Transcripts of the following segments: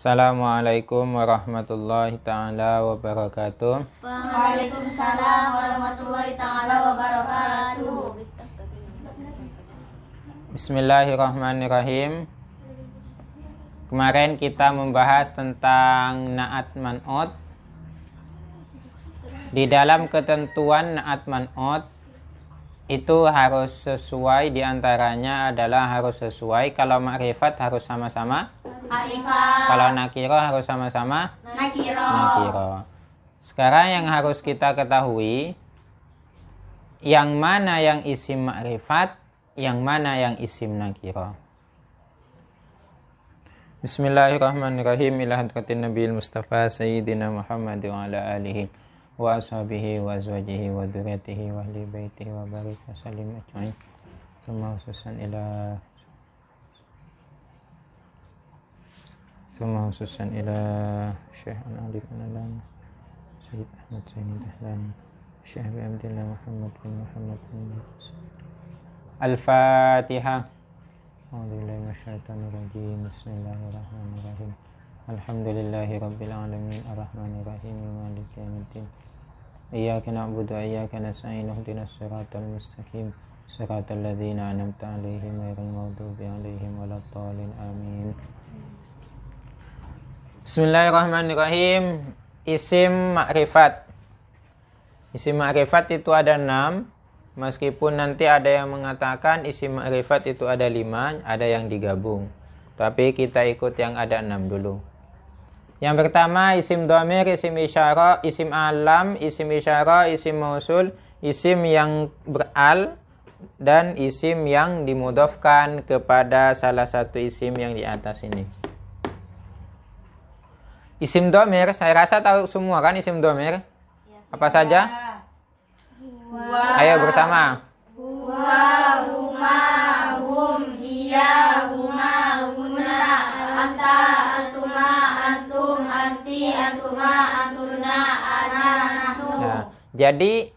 Assalamualaikum warahmatullahi ta'ala wabarakatuh. Waalaikumsalam warahmatullahi ta'ala wabarakatuh. Bismillahirrahmanirrahim. Kemarin kita membahas tentang na'at man'ut. Di dalam ketentuan na'at man'ut itu harus sesuai, diantaranya adalah harus sesuai. Kalau ma'rifat harus sama-sama Ma'rifat. Kalau nakiro harus sama-sama Nakiro. Sekarang yang harus kita ketahui, yang mana yang isim ma'rifat, yang mana yang isim nakiro. Bismillahirrahmanirrahim. Ila hadratin Nabil Mustafa Sayyidina Muhammad wa ala alihi wa ashabihi wa azwajihi wa dzurriyyatihi wa ahli baitihi wa barik wa sallim ajma'in. Summa khususan ila Syekh Al-Alif Al-Alam Sayyid Ahmad Zaini Dahlan Syekh Abdullah Muhammad bin Muhammad bin Al-Fatihah. A'udzubillahi minasyaitonir rajim. Bismillahirrahmanirrahim. Alhamdulillahi rabbil alamin arrahmanir rahim maliki yaumiddin. Iyyaka na'budu wa iyyaka nasta'in ihdinas siratal mustaqim siratal ladzina an'amta 'alaihim ghairil maghdubi 'alaihim waladdallin amin. Bismillahirrahmanirrahim. Isim ma'rifat. Isim ma'rifat itu ada 6. Meskipun nanti ada yang mengatakan isim ma'rifat itu ada 5, ada yang digabung. Tapi kita ikut yang ada 6 dulu. Yang pertama isim dhamir, isim isyarah, isim alam, isim isyarah, isim mausul, isim yang beral, dan isim yang dimudhafkan kepada salah satu isim yang di atas ini. Isim dhamir, saya rasa tahu semua kan isim dhamir? Apa saja? Ayo bersama. Huwa, huma, hum, hiya, huma, hunna, anta, antuma, antum, anti, antuma, antuna, ana, nahnu. Nah, jadi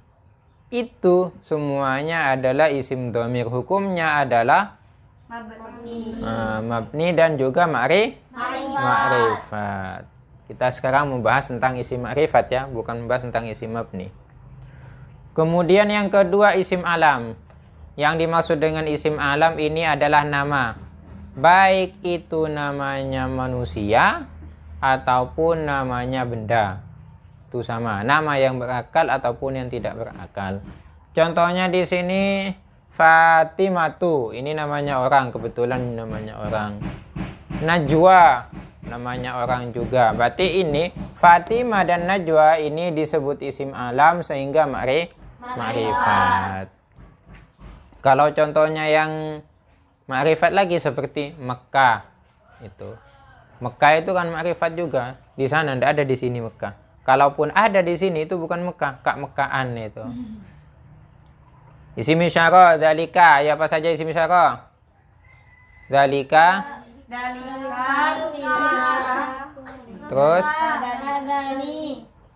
itu semuanya adalah isim dhamir. Hukumnya adalah mabni dan juga ma'rifat. Kita sekarang membahas tentang isim ma'rifat ya, bukan membahas tentang isim mabni. Kemudian yang kedua isim alam. Yang dimaksud dengan isim alam ini adalah nama. Baik itu namanya manusia ataupun namanya benda. Itu sama, nama yang berakal ataupun yang tidak berakal. Contohnya di sini Fatimatu, ini namanya orang, kebetulan namanya orang. Najwa, namanya orang juga. Berarti ini Fatimah dan Najwa ini disebut isim alam sehingga ma'rifat. Kalau contohnya yang ma'rifat lagi seperti Mekah itu. Mekah itu kan ma'rifat juga. Di sana tidak ada, di sini Mekah. Kalaupun ada di sini itu bukan Mekah, Kak Mekahan itu. Isim isyarah, dzalika, ya apa saja isim isyarah? Dzalika. Terus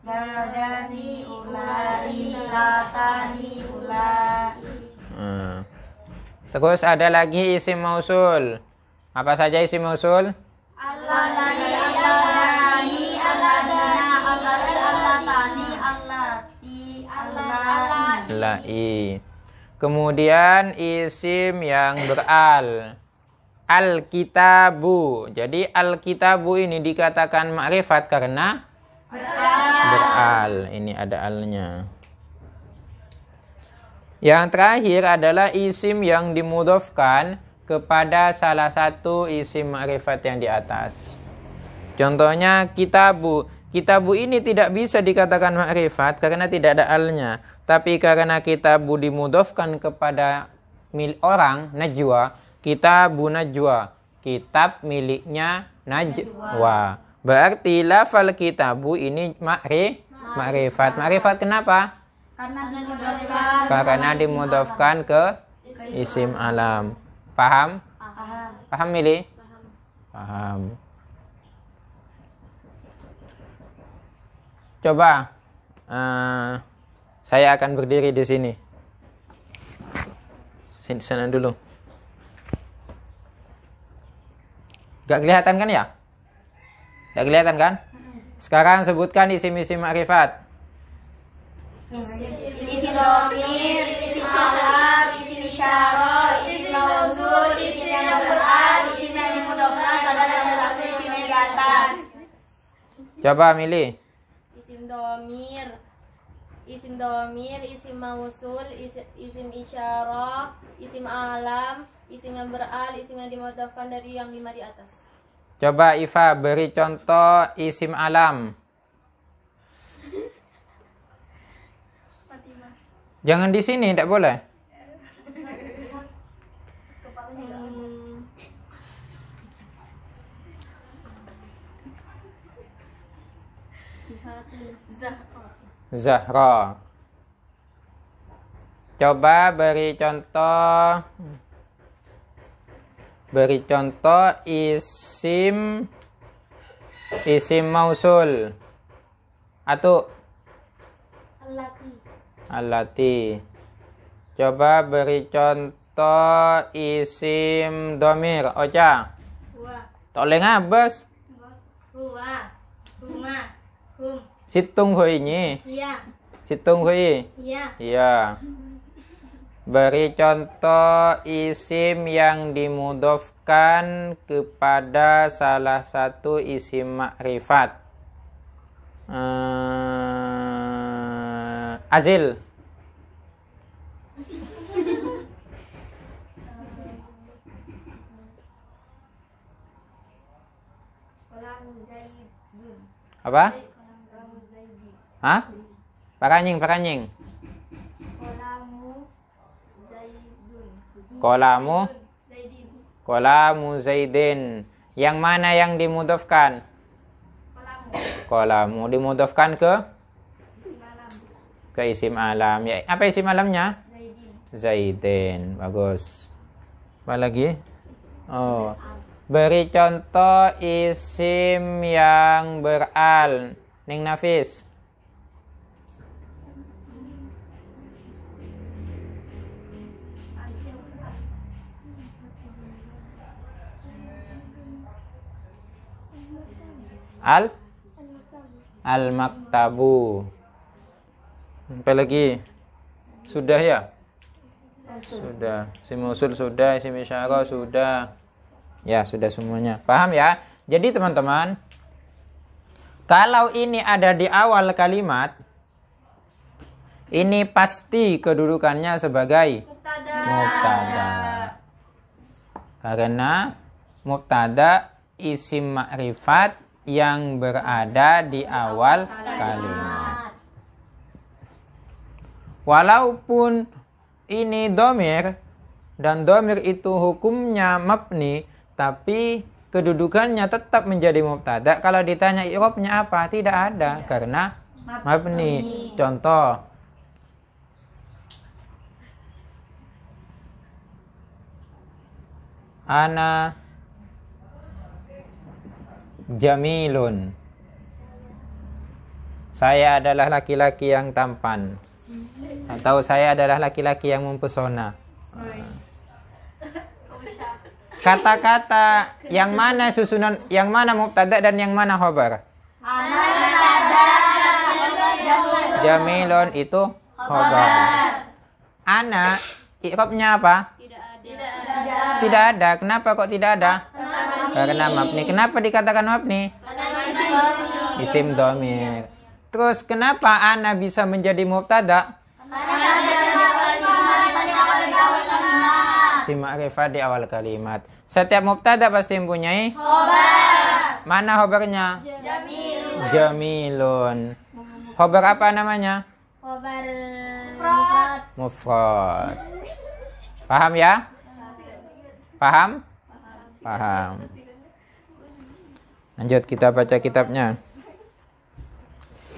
Dadani, ulai, latani, ulai. Terus ada lagi isim mausul. Apa saja isim mausul? Alladani, alladani, alladina, allati, allatani, allati, Allai. Kemudian isim yang beral. Al-kitabu. Jadi al-kitabu ini dikatakan ma'rifat karena beral. Ini ada alnya. Yang terakhir adalah isim yang dimudhafkan kepada salah satu isim ma'rifat yang di atas. Contohnya kitabu. Kitabu ini tidak bisa dikatakan ma'rifat karena tidak ada alnya. Tapi karena kitabu dimudhafkan kepada orang, Najwa, kitabu Najwa, kitab miliknya Najwa. Berarti lafal kitabu ini ma'rifat. Ma'rifat kenapa? Karena dimudhafkan ke isim alam. Paham? Paham Mili? Paham. Coba saya akan berdiri di sini. Sana dulu. Gak kelihatan kan ya? Tidak kelihatan kan? Sekarang sebutkan isim-isim makrifat. Isim dhamir, isim alam, isim isyarah, isim mausul, isim yang beral, isim yang dimudofkan pada salah satu isim yang di atas. Coba milih. Isim domir, isim mausul, isim isyarah, isim alam, isim yang beral, isim yang dimudofkan dari yang 5 di atas. Coba Iva beri contoh isim alam. Jangan di sini, tidak boleh. Zahra. Coba beri contoh. Beri contoh isim mausul. Atau Allati. Coba beri contoh isim domir. Ocha. Toleh ngabes. Huwa, huma, hum. Situng hui ini. Iya. Situng hui. Iya. Iya. Beri contoh isim yang dimudofkan kepada salah satu isim makrifat. Azil. Apa? Hah? Paranying. Kolamu Zaidin. Yang mana yang dimudofkan? Kolamu dimudofkan ke isim alam. Ya, apa isim alamnya? Zaidin. Bagus. Apa lagi? Oh. Beri contoh isim yang beral. Ning Nafis. Al-maktabu. Apa lagi? Sudah ya? Sudah. Isim mausul sudah, isim isyarah sudah. Ya, sudah semuanya. Paham ya? Jadi teman-teman, kalau ini ada di awal kalimat, ini pasti kedudukannya sebagai mubtada. Karena mubtada isim makrifat yang berada di awal kalimat. Walaupun ini domir, dan domir itu hukumnya mabni, tapi kedudukannya tetap menjadi mubtada. Kalau ditanya i'rabnya apa? Tidak ada, karena mabni. Contoh, ana jamilun. Saya adalah laki-laki yang tampan. Atau saya adalah laki-laki yang mempesona. Kata-kata yang mana susunan, yang mana mubtada dan yang mana khabar? Jamilun itu khabar. Ana i'rabnya apa? Tidak ada. Kenapa kok tidak ada? Karena mabni. Kenapa dikatakan mabni? Isim domir. Terus kenapa ana bisa menjadi mubtada? Isim makrifat di awal kalimat. Setiap mubtada pasti mempunyai khobar. Mana khobarnya? Jamilun. Khobar apa namanya? Khobar mufrad. Paham ya? Paham? Paham. Lanjut kita baca kitabnya.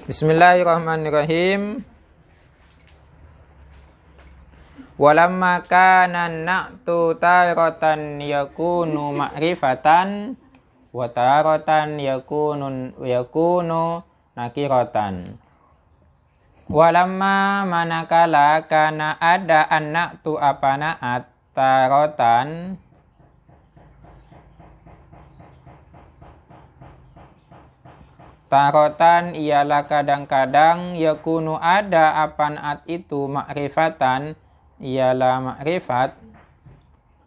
Bismillahirrahmanirrahim. Walamma kana na'tu taratan yakunu ma'rifatan wa taratan yakunu nakiratan. Walamma manakala kana ada an-na'tu apa na'at taratan Tarotan ialah kadang-kadang yakunu ada apa naat itu makrifatan ialah makrifat.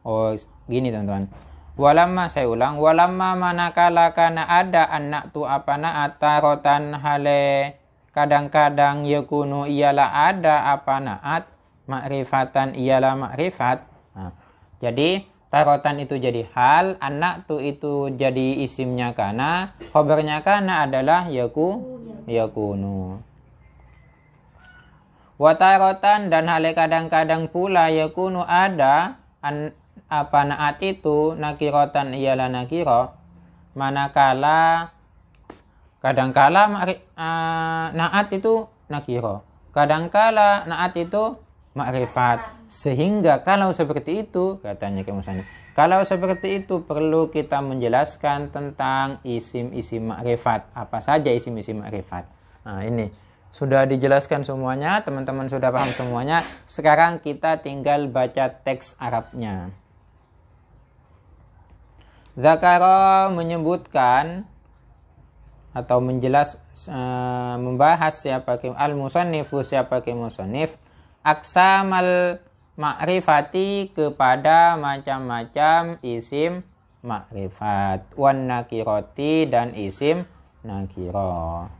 Oh gini teman-teman. Walamma saya ulang. Walamma manakala kana ada anak tu apa naat tarotan hale kadang-kadang yakunu ialah ada apa naat makrifatan ialah makrifat. Nah, jadi tarotan itu jadi hal, anak tu itu jadi isimnya kana, khobarnya kana adalah yakunu. Wa tarotan dan hal kadang-kadang pula yakunu ada apa naat itu nakirotan ialah nakiro, manakala kadangkala naat itu nakiro, kadangkala naat itu makrifat. Sehingga kalau seperti itu, katanya kemusannya, kalau seperti itu perlu kita menjelaskan tentang isim-isim makrifat. Apa saja isim-isim makrifat. Nah ini sudah dijelaskan semuanya, teman-teman sudah paham semuanya. Sekarang kita tinggal baca teks Arabnya. Zakara menyebutkan atau membahas siapa al-musannifu siapa musannif aksamal ma'rifati kepada macam-macam isim ma'rifat wan nakiroti dan isim nakiro.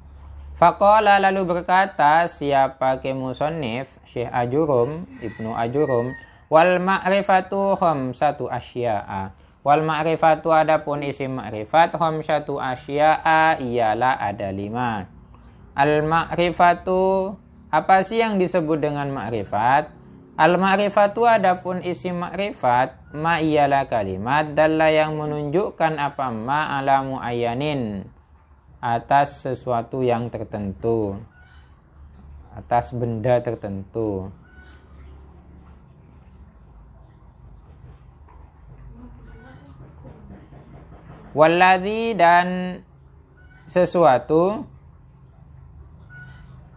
Faqala lalu berkata siapa musannif Syekh Ajurum Ibnu Ajurum wal ma'rifatu khamsatu asya'a. Wal ma'rifatu adapun isim ma'rifat khamsatu asya'a ialah ada 5. Al ma'rifatu apa sih yang disebut dengan ma'rifat? Al-ma'rifatu adapun isim ma'rifat ma ialah kalimat dalla yang menunjukkan apa ma ala muayyanin atas sesuatu yang tertentu, atas benda tertentu. Walladzi dan sesuatu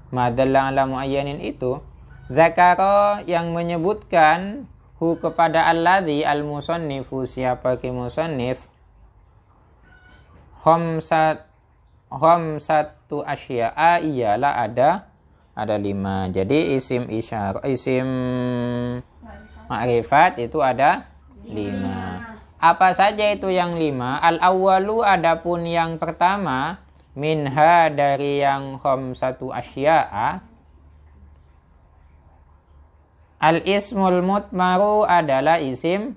ma dalla ala muayyanin itu zakara yang menyebutkan hu kepada alladzi al-musannifu siapa musannif khamsatu asya'a ialah ada 5. Jadi isim isyarah isim ma'rifat itu ada 5. Apa saja itu yang 5? Al-awwalu adapun yang pertama minha dari yang khamsatu asya'a al-ismul mutmaru adalah isim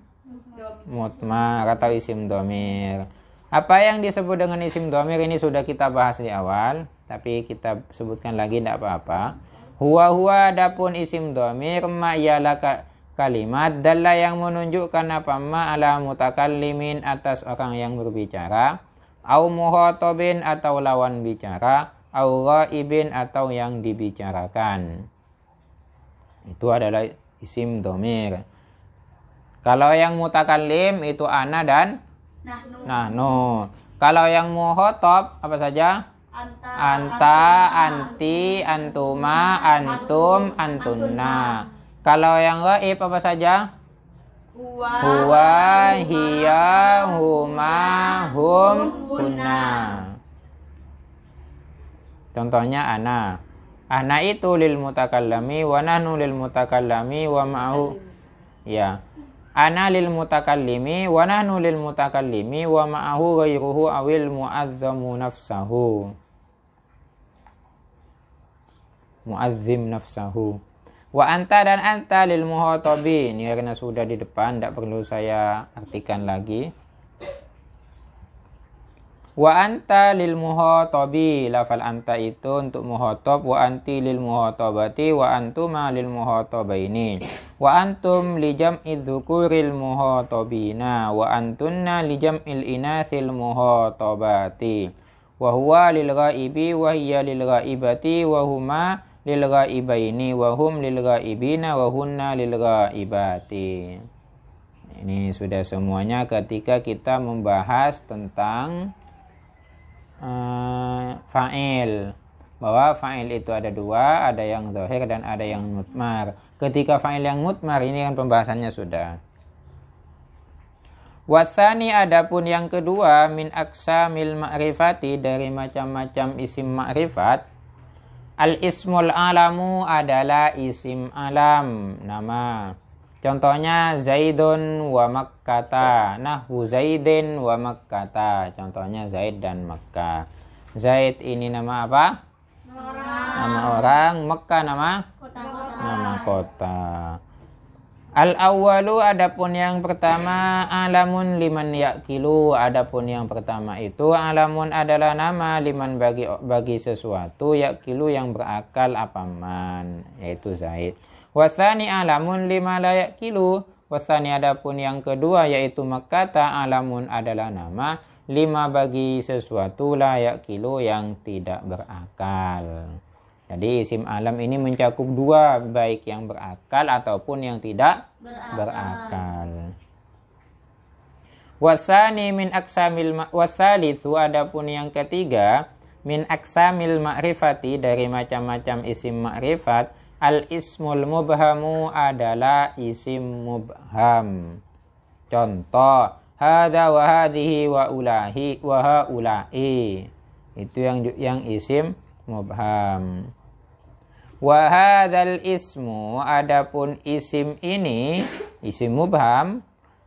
mutmar atau isim domir. Apa yang disebut dengan isim domir ini sudah kita bahas di awal, tapi kita sebutkan lagi tidak apa-apa. Huwa adapun isim domir ma ialah kalimat dalla yang menunjukkan apa ma ala mutakallimin atas orang yang berbicara, au muhatabin atau lawan bicara, au ghaibin atau yang dibicarakan. Itu adalah isim domir. Kalau yang mutakallim itu ana dan nahnu. Kalau yang muhatab apa saja? Anta, anti, antuma, antum, antunna. Kalau yang ghaib apa saja? Huwa, hiya, huma, hum, hunna. Contohnya ana. Ana itu lil mutakallami wa nahnu lil mutakallami wa ma'hu. Ya. Ana lil mutakallimi wa nahnu lil mutakallimi wa ma'ahu ghairuhu awil mu'azzamu nafsahu. Mu'azzim nafsahu. Wa anta dan anta lil muhatabi. Ini karena sudah di depan, tidak perlu saya artikan lagi. Wa anta lil muhatabi, lafal anta itu untuk muhatab, wa anti lil muhatabati, wa antuma lil muhatabaini, wa antum li jam'i dzukuril muhatabina, wa antunna li jam'il inasil muhatabati, wa huwa lil ghaibi wa hiya lil ghaibati wa huma lil ghaibaini wa hum lil ghaibina wa hunna lil ghaibati. Ini sudah semuanya ketika kita membahas tentang fa'il, bahwa fa'il itu ada 2, ada yang zahir dan ada yang mutmar. Ketika fa'il yang mutmar ini kan pembahasannya sudah. Wasani adapun yang kedua min aqsamil ma'rifati dari macam-macam isim ma'rifat. Al ismul alamu adalah isim alam, nama. Contohnya Zaidun wa Makkata. Nahwu Zaidin wa Makkata. Contohnya Zaid dan Makkah. Zaid ini nama apa? Nama orang. Makkah nama? Nama kota. Al-awwalu adapun yang pertama alamun liman yakilu. Adapun yang pertama itu alamun adalah nama liman bagi sesuatu yakilu yang berakal apaman, yaitu Zaid. Wasani alamun lima la yakilu. Wasani adapun yang kedua yaitu Makkata alamun adalah nama lima bagi sesuatu la yakilu yang tidak berakal. Jadi isim alam ini mencakup dua, baik yang berakal ataupun yang tidak berakal. Wasani min aksamil wasalithu adapun yang ketiga min aksamil ma'rifati dari macam-macam isim ma'rifat. Al ismul mubhamu adalah isim mubham. Contoh hada wa hadhihi wa ulahi wa haula'i. Itu yang isim mubham. Wa hadzal ismu adapun isim ini isim mubham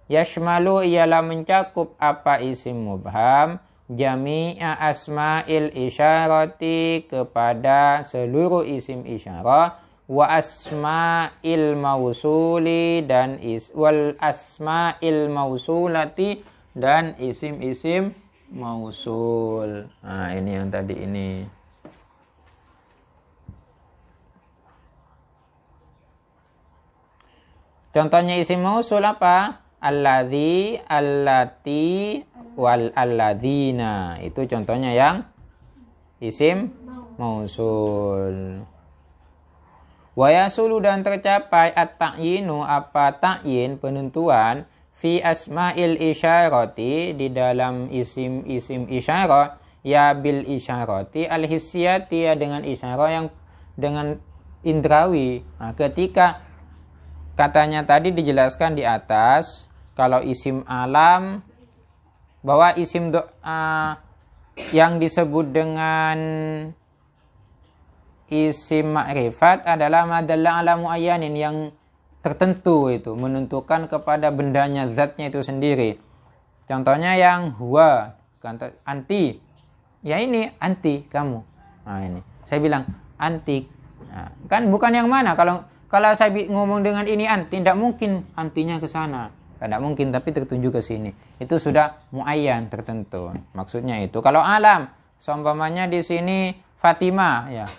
yashmalu ialah mencakup apa isim mubham jami'a asma'il isyarati kepada seluruh isim isyarah wa asma'il mausuli dan wal asma'il mausulati dan isim-isim mausul. Nah, ini yang tadi ini. Contohnya isim mausul apa? Alladzi, allati, wal alladzina. Itu contohnya yang isim mausul. Wa yasulu dan tercapai at-ta'yinu apa ta'yin penentuan fi asma'il isyarati di dalam isim-isim isyarat ya bil isyarati al-hissiyati ya dengan isyarah yang dengan indrawi. Nah, ketika katanya tadi dijelaskan di atas, kalau isim alam, bahwa isim yang disebut dengan isim ma'rifat adalah madalla ala muayyanin yang tertentu, itu menentukan kepada bendanya, zatnya itu sendiri. Contohnya yang huwa, anti. Ya ini anti kamu. Nah ini, saya bilang anti. Nah, kan bukan yang mana. Kalau saya ngomong dengan ini anti, tidak mungkin antinya ke sana. Tidak mungkin, tapi tertuju ke sini. Itu sudah muayyan, tertentu. Maksudnya itu. Kalau alam, seumpamanya di sini Fatimah, ya.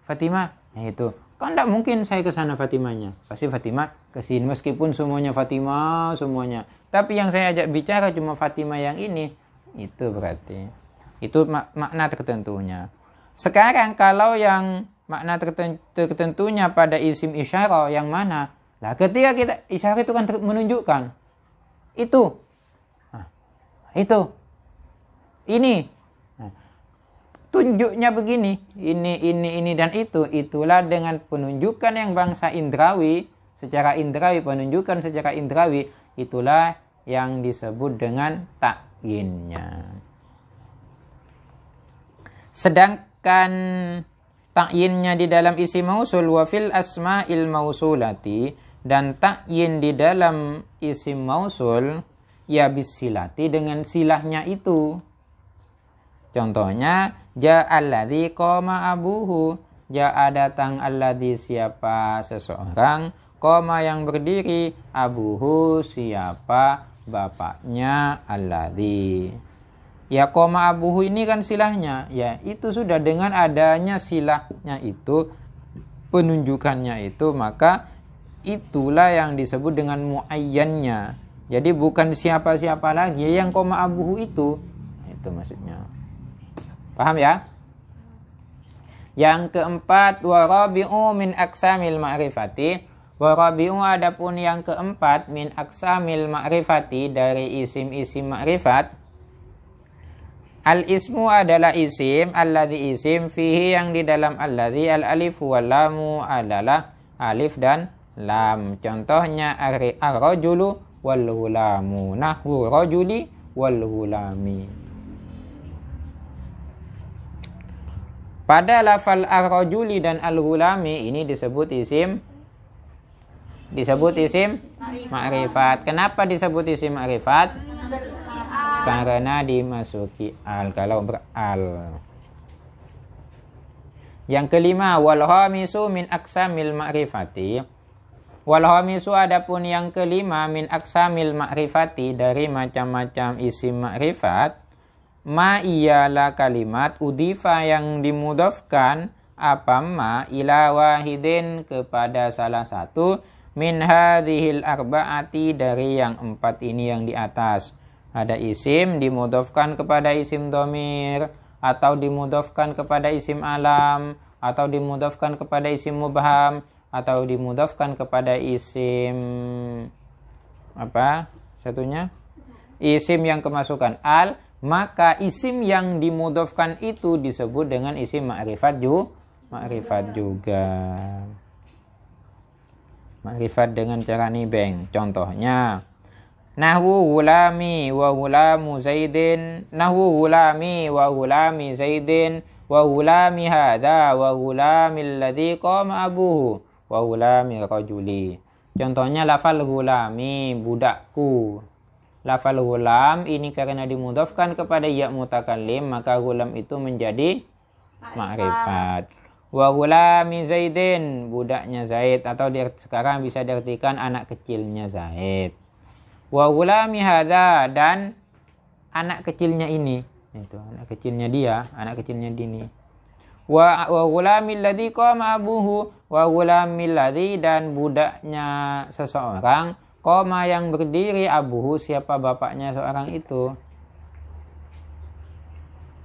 Fatimah, ya itu. Kan tidak mungkin saya ke sana Fatimahnya. Pasti Fatimah ke sini. Meskipun semuanya Fatimah, semuanya. Tapi yang saya ajak bicara cuma Fatimah yang ini. Itu berarti. Itu makna tertentunya. Sekarang kalau yang makna tertentunya pada isim isyarah yang mana? Lah ketika kita isyarah itu kan menunjukkan itu. Nah, itu. Ini. Nah, tunjuknya begini, ini dan itu. Itulah dengan penunjukan yang bangsa indrawi, secara indrawi, penunjukan secara indrawi, itulah yang disebut dengan ta'yinnya. Sedangkan ta'yinnya di dalam isim mausul wa fil asma'il mausulati, dan ta'yin di dalam isim mausul ya bisilati dengan silahnya itu. Contohnya ja'alladzi qama abuhu, ja'a datang alladzi siapa seseorang, qama yang berdiri, abuhu siapa bapaknya alladzi. Ya qama abuhu ini kan silahnya, ya itu sudah dengan adanya silahnya itu, penunjukannya itu, maka itulah yang disebut dengan muayyannya. Jadi bukan siapa-siapa lagi, yang qama abuhu itu maksudnya. Paham ya? Yang keempat, warabi'u min aksamil ma'rifati. Warabi'u adapun yang keempat min aksamil ma'rifati dari isim-isim ma'rifat. Al-ismu adalah isim, alladzi isim, fihi yang di dalam alladzi, al-alifu wal lamu adalah alif dan lam. Contohnya ar-rajulu wal ghulamu. Nahwu rajuli wal ghulami. Pada lafal ar-rajuli dan al-ghulami ini disebut isim ma'rifat. Kenapa disebut isim ma'rifat? Karena dimasuki al, kalau beral. Yang kelima, wal khamisu min aqsamil ma'rifati. Wal khamisu adapun yang kelima min aqsamil ma'rifati, dari macam-macam isim ma'rifat, ma iyalah kalimat udifa yang dimudhafkan apa ma ila wahidin kepada salah satu min hadhil arba'ati, dari yang 4 ini yang di atas. Ada isim dimudhafkan kepada isim dhamir, atau dimudhafkan kepada isim alam, atau dimudhafkan kepada isim mubham, atau dimudhafkan kepada isim apa satunya? Isim yang kemasukan al, maka isim yang dimudhafkan itu disebut dengan isim ma'rifat juga. Ma'rifat dengan cara nibeng. Contohnya, nahwu gulami wa gulamu zaidin, nahwu gulami wa gulami zaidin wa gulami hadha wa gulami alladhi qama abuhu wa gulami rajuli. Contohnya lafal gulami, budakku. Lafal gulam ini karena dimudhafkan kepada ya mutakallim, maka gulam itu menjadi ma'rifat. Wa gulami zaidin, budaknya Zaid, atau sekarang bisa diartikan anak kecilnya Zaid. Wa gulami hadza, dan anak kecilnya ini, itu anak kecilnya dia, anak kecilnya Dini. Wa gulamil ladzi qama abuhu, wa gulamil ladzi, dan budaknya seseorang, qama yang berdiri, abuhu siapa bapaknya seorang itu,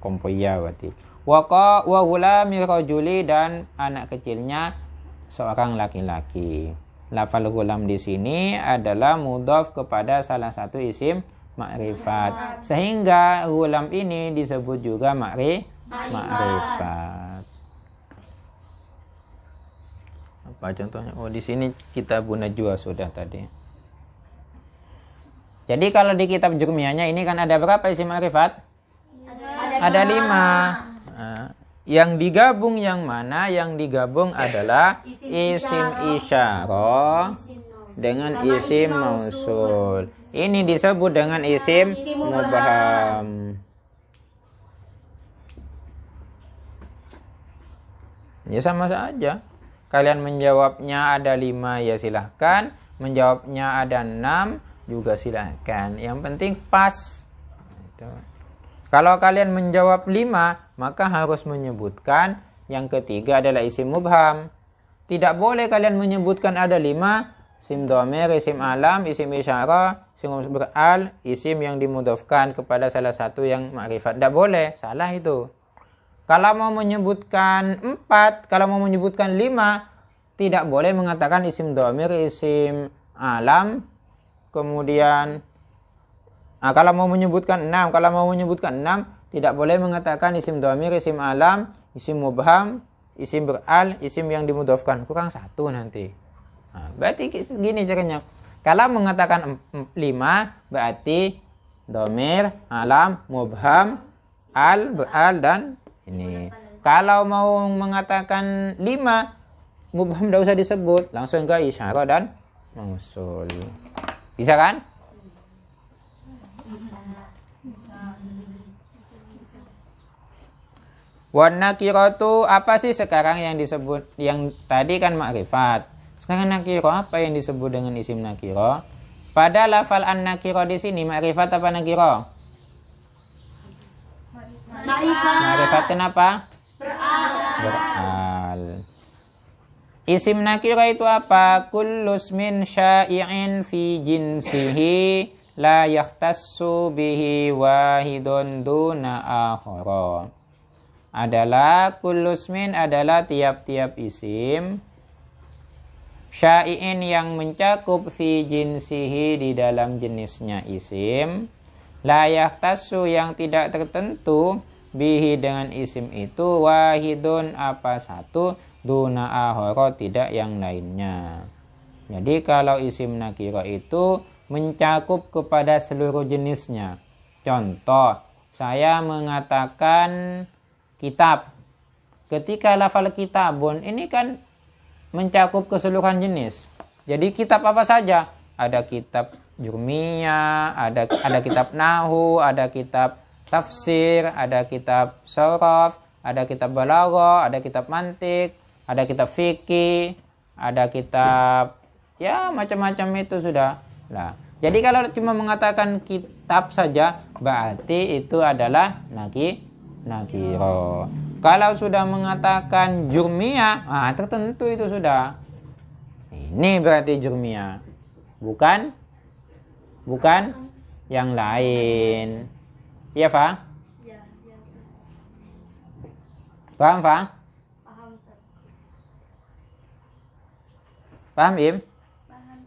kompoya berarti. Wa gulamil rajuli, dan anak kecilnya seorang laki-laki. Lafal gulam di sini adalah mudhaf kepada salah satu isim ma'rifat, sehingga gulam ini disebut juga ma'rifat. Apa contohnya? Oh, di sini kitab Najwa sudah tadi. Jadi kalau di kitab Jurmiyahnya ini kan ada berapa isim ma'rifat? Ada 5. Yang digabung yang mana? Yang digabung adalah isim isyarah dengan isim mausul. Ini disebut dengan isim mubham. Ya sama saja. Kalian menjawabnya ada 5 ya silahkan. Menjawabnya ada 6 juga silahkan. Yang penting pas. Kalau kalian menjawab 5, maka harus menyebutkan yang ketiga adalah isim mubham. Tidak boleh kalian menyebutkan ada 5, isim dhamir, isim alam, isim isyarah, isim beral, isim yang dimudhafkan kepada salah satu yang ma'rifat. Tidak boleh, salah itu. Kalau mau menyebutkan 4, kalau mau menyebutkan 5, tidak boleh mengatakan isim dhamir, isim alam, kemudian kalau mau menyebutkan 6, tidak boleh mengatakan isim dhamir, isim alam, isim mubham, isim beral, isim yang dimudhafkan. Kurang 1 nanti. Berarti gini caranya. Kalau mengatakan 5, berarti dhamir, alam, mubham, al, beral, dan ini. Kalau mau mengatakan 5, mubham tidak usah disebut. Langsung ke isyarah dan mausul. Bisa kan? Wan nakiratu, apa sih sekarang yang disebut? Yang tadi kan ma'rifat. Sekarang nakiro, apa yang disebut dengan isim nakiro? Pada lafal an nakiro di sini ma'rifat apa nakiro? Ma'rifat kenapa? Beral. Isim nakiro itu apa? Kullus min sya'i'in fi jinsihi la yakhtassu bihi wahidun duna akhara. Adalah kullusmin adalah tiap-tiap isim syai'in yang mencakup fi jinsihi di dalam jenisnya isim, la yahtassu yang tidak tertentu bihi dengan isim itu, wahidun apa satu, duna ahoro tidak yang lainnya. Jadi kalau isim nakiro itu mencakup kepada seluruh jenisnya. Contoh, saya mengatakan kitab. Ketika lafal kitabun ini kan mencakup keseluruhan jenis. Jadi kitab apa saja? Ada kitab jurmiyah, ada kitab nahu, ada kitab tafsir, ada kitab sharaf, ada kitab balaghah, ada kitab mantik, ada kitab fikih, ada kitab ya macam-macam itu sudah. Nah, jadi kalau cuma mengatakan kitab saja berarti itu adalah nakiro. Kalau sudah mengatakan jurmiyah, tertentu itu sudah. Ini berarti jurmiyah. Bukan yang lain. Iya, Fa? Ya, ya. Paham, Fa? Paham, Ustaz. Paham, Im? Paham.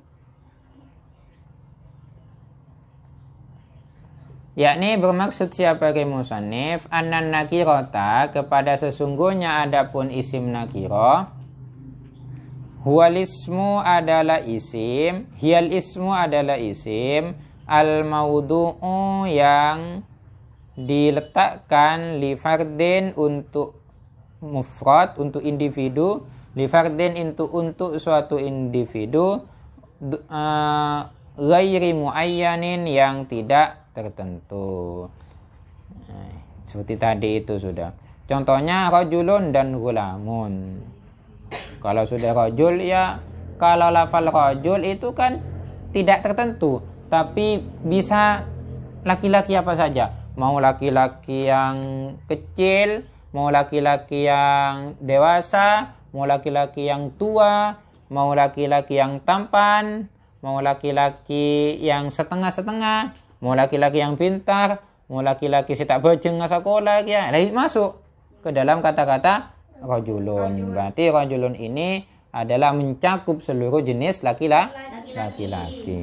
Yakni bermaksud siapa ke musannif annan nakirota kepada sesungguhnya adapun isim nakiro huwal ismu adalah isim, hiyal ismu adalah isim, al maudu'u yang diletakkan li fardin untuk mufrad, untuk individu, li fardin untuk suatu individu, ghairi muayyanin yang tidak tertentu. Seperti tadi itu sudah. Contohnya rajulun dan gulamun. Kalau sudah rajul ya, kalau lafal rajul itu kan tidak tertentu, tapi bisa laki-laki apa saja. Mau laki-laki yang kecil, mau laki-laki yang dewasa, mau laki-laki yang tua, mau laki-laki yang tampan, mau laki-laki yang setengah-setengah, mau laki-laki yang pintar, mau laki-laki si tak bajeng sekolah ya, masuk ke dalam kata-kata rajulun. Berarti rajulun ini adalah mencakup seluruh jenis laki-laki.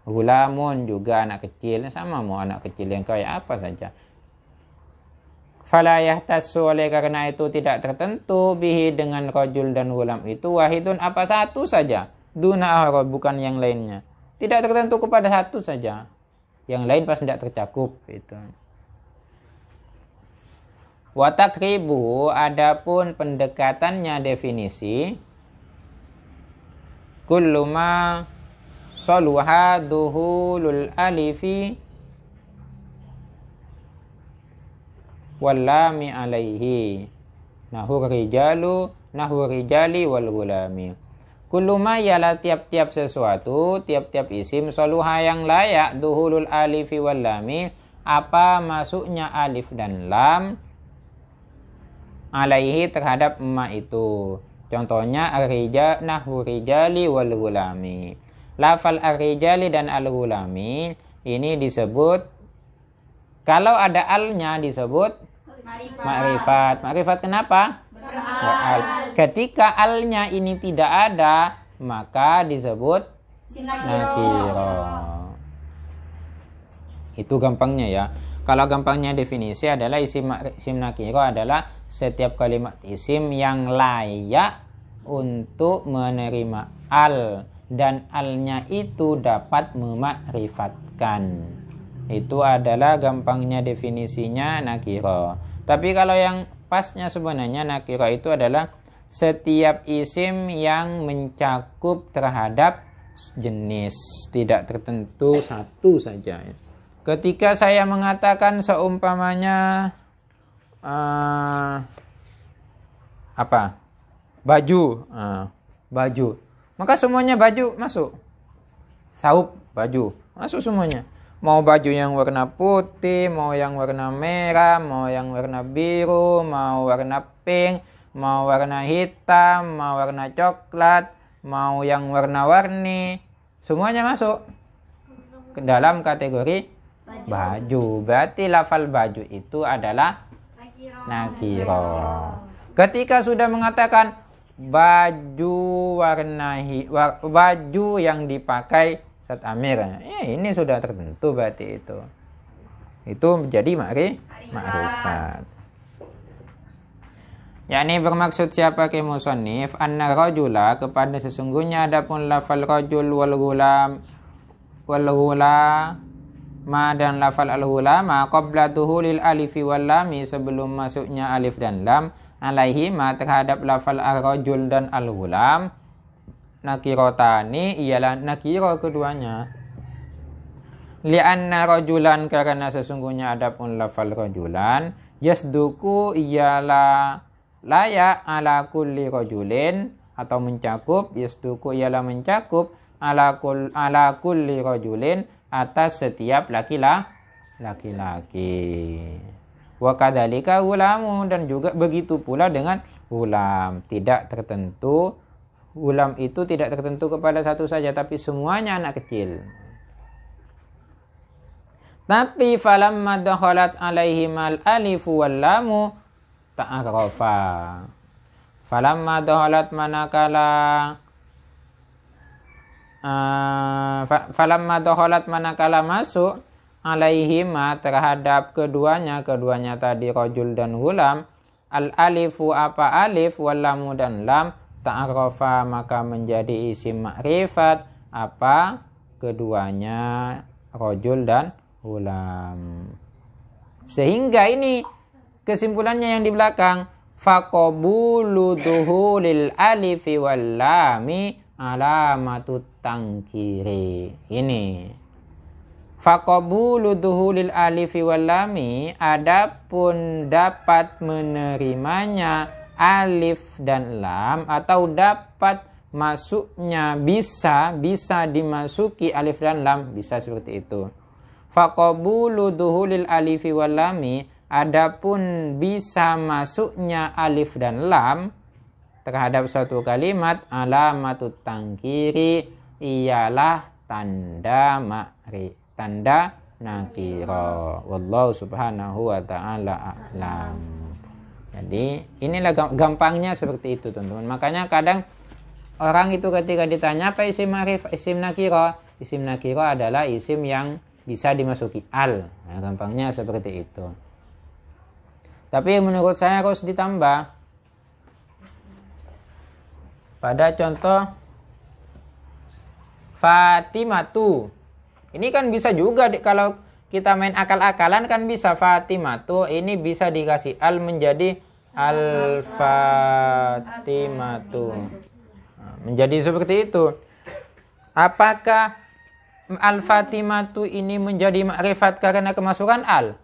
Gulamun juga anak kecil, sama mau anak kecil yang kayak apa saja. Fala yahtassu, oleh karena itu tidak tertentu bihi dengan rajul dan gulam itu wahidun apa satu saja. Duna akhar, bukan yang lainnya. Tidak tertentu kepada satu saja. Yang lain pas tidak tercakup itu. Wa takribu, adapun pendekatannya definisi kullu ma saluha duhulul alifi wal lami alaihi nahu rijali wal gulami. Kullu ma ialah tiap-tiap sesuatu, tiap-tiap isim saluha yang layak duhulul alifi wal lami, apa masuknya alif dan lam alaihi terhadap ma itu. Contohnya nahu rijali wal gulami. Lafal ar-rijali dan al-gulami ini disebut, kalau ada alnya disebut ma'rifat. Ma'rifat kenapa? Al. Ketika alnya ini tidak ada maka disebut nakiro. Itu gampangnya ya. Kalau gampangnya definisi adalah isim nakiro adalah setiap kalimat isim yang layak untuk menerima al dan alnya itu dapat memakrifatkan. Itu adalah gampangnya definisinya nakiro. Tapi kalau yang pasnya sebenarnya nakiro itu adalah setiap isim yang mencakup terhadap jenis, tidak tertentu satu saja. Ketika saya mengatakan seumpamanya baju, maka semuanya baju masuk. Saup baju masuk semuanya. Mau baju yang warna putih, mau yang warna merah, mau yang warna biru, mau warna pink, mau warna hitam, mau warna coklat, mau yang warna-warni, semuanya masuk ke dalam kategori baju. Berarti lafal baju itu adalah nakiro. Ketika sudah mengatakan baju baju yang dipakai Ustaz Amir, ya ini sudah tertentu berarti itu menjadi ma'rifat. Yakni bermaksud siapa ke musannif anna rajula kepada sesungguhnya adapun lafal rajul wal gulam wal ulama dan lafal al ulama qabla tuhulil alifi wal lami sebelum masuknya alif dan lam alaihi ma terhadap lafal ar-rajul dan al ulam nakirotani ialah nakiro keduanya. Lianna rajulan karena sesungguhnya adapun lafal rajulan yasduku ialah layak ala kulli rajulin atau mencakup, yasduku ialah mencakup ala kulli rajulin atas setiap laki-laki. Wa kadzalika ulamu dan juga begitu pula dengan ulam, tidak tertentu. Ulam itu tidak tertentu kepada satu saja tapi semuanya anak kecil. Tapi falamma dakhalat alaihim al-alif wal lamu ta'arafa. Falamma dakhalat manakala masuk alaihim terhadap keduanya tadi rajul dan gulam al-alifu apa alif wal lamu dan lam ta'arafa maka menjadi isim ma'rifat apa keduanya rajul dan ulam. Sehingga ini kesimpulannya yang di belakang faqabulu duhulil alifi wal lami alamatut tangkiri. Ini faqabulu duhulil alifi wal lami adapun dapat menerimanya alif dan lam atau dapat masuknya bisa dimasuki alif dan lam bisa seperti itu. Faqabulu duhulil alifi wal lami adapun bisa masuknya alif dan lam terhadap suatu kalimat alamatut tangkiri ialah tanda nakira. Wallahu subhanahu wa ta'ala a'lam. Jadi inilah gampangnya seperti itu teman-teman. Makanya kadang orang itu ketika ditanya apa isim ma'rifah, isim nakira adalah isim yang bisa dimasuki al. Nah, gampangnya seperti itu. Tapi menurut saya harus ditambah. Pada contoh Fatimatu. Ini kan bisa juga kalau kita main akal-akalan kan bisa Fatimatu. Ini bisa dikasih al menjadi al-Fatimatu. Nah, menjadi seperti itu. Apakah al-Fatimatu ini menjadi makrifat karena kemasukan al?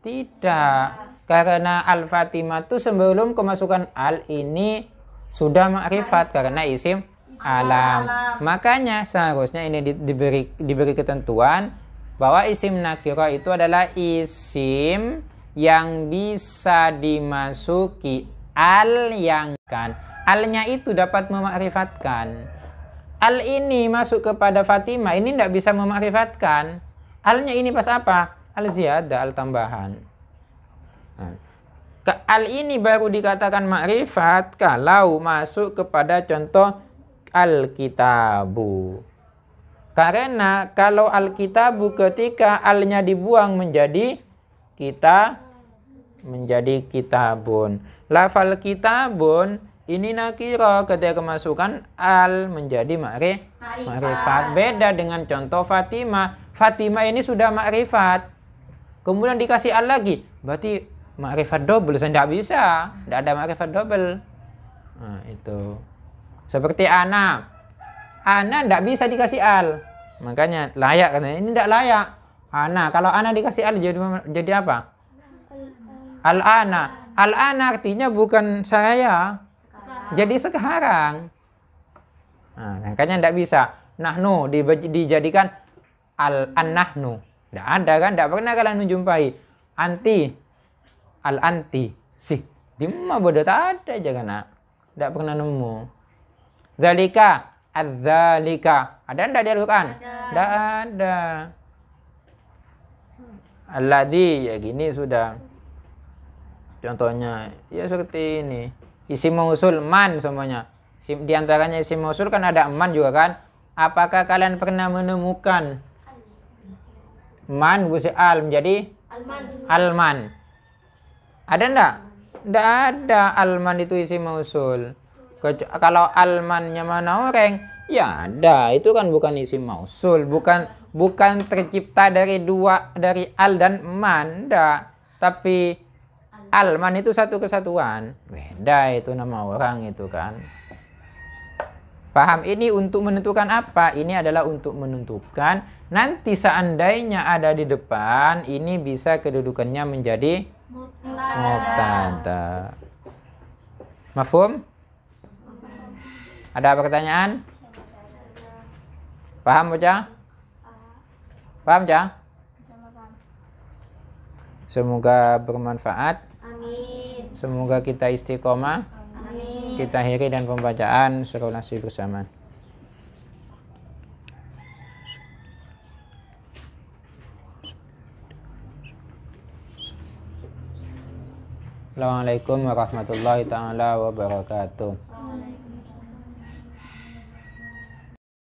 Tidak. Karena al-Fatimatu sebelum kemasukan al ini sudah makrifat karena isim alam. Makanya seharusnya ini diberi ketentuan bahwa isim nakira itu adalah isim yang bisa dimasuki al yang kan. Alnya itu dapat memakrifatkan. Al ini masuk kepada Fatimah, ini tidak bisa memakrifatkan. Alnya ini pas apa? Al ziyadah, al tambahan. Nah, al ini baru dikatakan makrifat kalau masuk kepada contoh al-kitabu. Karena kalau al-kitabu ketika alnya dibuang menjadi kitabun. Lafal kitabun ini nakira ketika kemasukan al menjadi makrifat. Beda dengan contoh Fatimah. Fatimah ini sudah makrifat. Kemudian dikasih al lagi. Berarti makrifat double. Saya tidak bisa. Tidak ada makrifat double. Nah, itu. Seperti ana. Ana tidak bisa dikasih al. Makanya layak. Ini tidak layak. Ana. Kalau ana dikasih al jadi apa? Al-ana. Al-ana artinya bukan saya. Jadi sekarang. Nah, makanya tidak bisa. Nahnu dijadikan an-nahnu. Tidak ada kan? Tidak pernah kalian menjumpai. Anti. Al-anti. Sih. Di mana bodoh tak ada aja kan? Tidak pernah nemu. Dzalika. Az-dzalika. Ada tidak di Al-Quran? Tidak ada. Alladzi. Ya gini sudah. Contohnya. Ya seperti ini. Isim mausul man semuanya. Di antaranya isim mausul kan ada man juga kan. Apakah kalian pernah menemukan man busi al menjadi alman? Ada enggak? Enggak ada. Alman itu isim mausul. Kalau almannya mana orang? Ya ada. Itu kan bukan isim mausul. bukan tercipta dari al dan man, enggak. Tapi al-man itu satu kesatuan. Beda itu nama orang itu kan. Paham? Ini untuk menentukan apa? Ini adalah untuk menentukan nanti seandainya ada di depan, ini bisa kedudukannya menjadi mubtada. Mafhum? Ada pertanyaan? Paham bocah? Paham bocah? Semoga bermanfaat. Amin. Semoga kita istiqomah. Amin. Kita akhiri dan pembacaan surah Nasr bersama. Assalamualaikum warahmatullahi taala wabarakatuh.